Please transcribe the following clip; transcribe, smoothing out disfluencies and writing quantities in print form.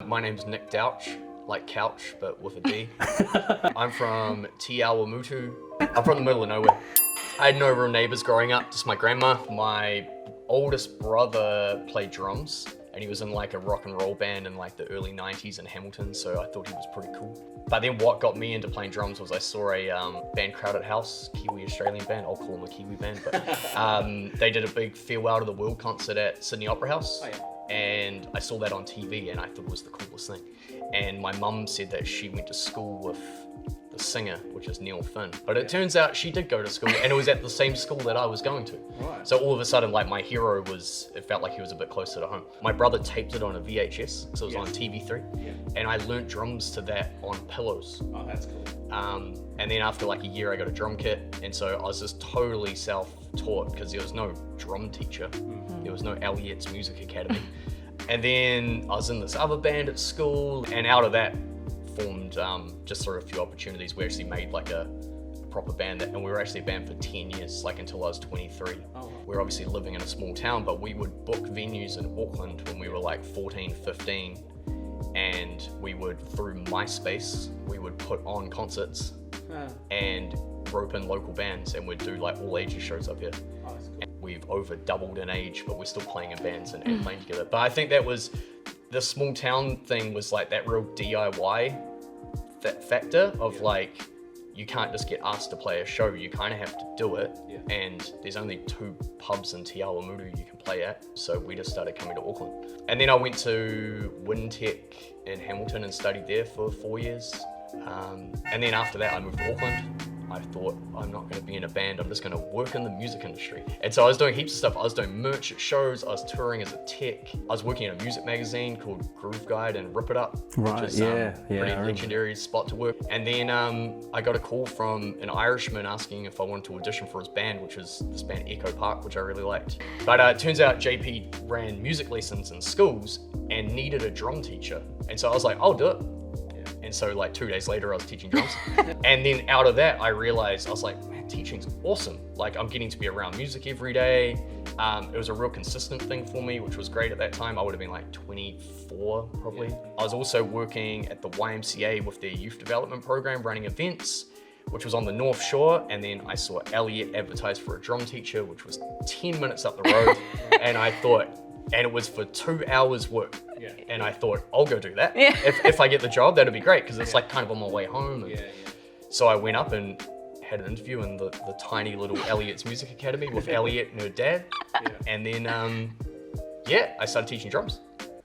My name's Nick Douch, like couch, but with a D. I'm from Te Awamutu. I'm from the middle of nowhere. I had no real neighbors growing up, just my grandma. My oldest brother played drums, and he was in like a rock and roll band in like the early 90s in Hamilton, so I thought he was pretty cool. But then what got me into playing drums was I saw a band, Crowded House, Kiwi Australian band, I'll call them a Kiwi band, but they did a big farewell to the world concert at Sydney Opera House. Oh, yeah. And I saw that on TV and I thought it was the coolest thing. And my mum said that she went to school with the singer, which is Neil Finn. But it turns out she did go to school and it was at the same school that I was going to. Right. So all of a sudden, like my hero it felt like he was a bit closer to home. My brother taped it on a VHS, so it was on TV3. Yeah. And I learnt drums to that on pillows. Oh, that's cool. And then after like a year, I got a drum kit. And so I was just totally self-taught because there was no drum teacher. Mm-hmm. There was no Eliette's Music Academy. And then I was in this other band at school, and out of that formed just sort of a few opportunities. We actually made like a proper band, and we were actually a band for 10 years, like until I was 23. Oh. We were obviously living in a small town, but we would book venues in Auckland when we were like 14, 15, and we would, through MySpace, we would put on concerts and rope in local bands, and we'd do like all ages shows up here. Oh, that's cool. We've over doubled in age, but we're still playing in bands and playing together. But I think that was, the small town thing was like that real DIY factor of like, you can't just get asked to play a show, you kind of have to do it. Yeah. And there's only 2 pubs in Te Awamutu you can play at, so we just started coming to Auckland. And then I went to Wintec in Hamilton and studied there for 4 years. And then after that I moved to Auckland. I thought, I'm not going to be in a band, I'm just going to work in the music industry. And so I was doing heaps of stuff. I was doing merch at shows, I was touring as a tech, I was working at a music magazine called Groove Guide and Rip It Up, Right, which is pretty legendary spot to work. And then I got a call from an Irishman asking if I wanted to audition for his band, which was this band Ekko Park, which I really liked. But it turns out JP ran music lessons in schools and needed a drum teacher. And so I was like, I'll do it. And so like 2 days later I was teaching drums. And then out of that I realized, I was like, man, teaching's awesome. Like I'm getting to be around music every day. It was a real consistent thing for me, which was great at that time. I would have been like 24 probably. Yeah. I was also working at the YMCA with their youth development program, running events, which was on the North Shore. And then I saw Eliette advertise for a drum teacher, which was 10 minutes up the road. And I thought, and it was for 2 hours work. Yeah. And I thought, I'll go do that. Yeah. If I get the job, that'd be great, because it's like kind of on my way home. And so I went up and had an interview in the tiny little Eliette's Music Academy with Eliette and her dad. Yeah. And then, I started teaching drums.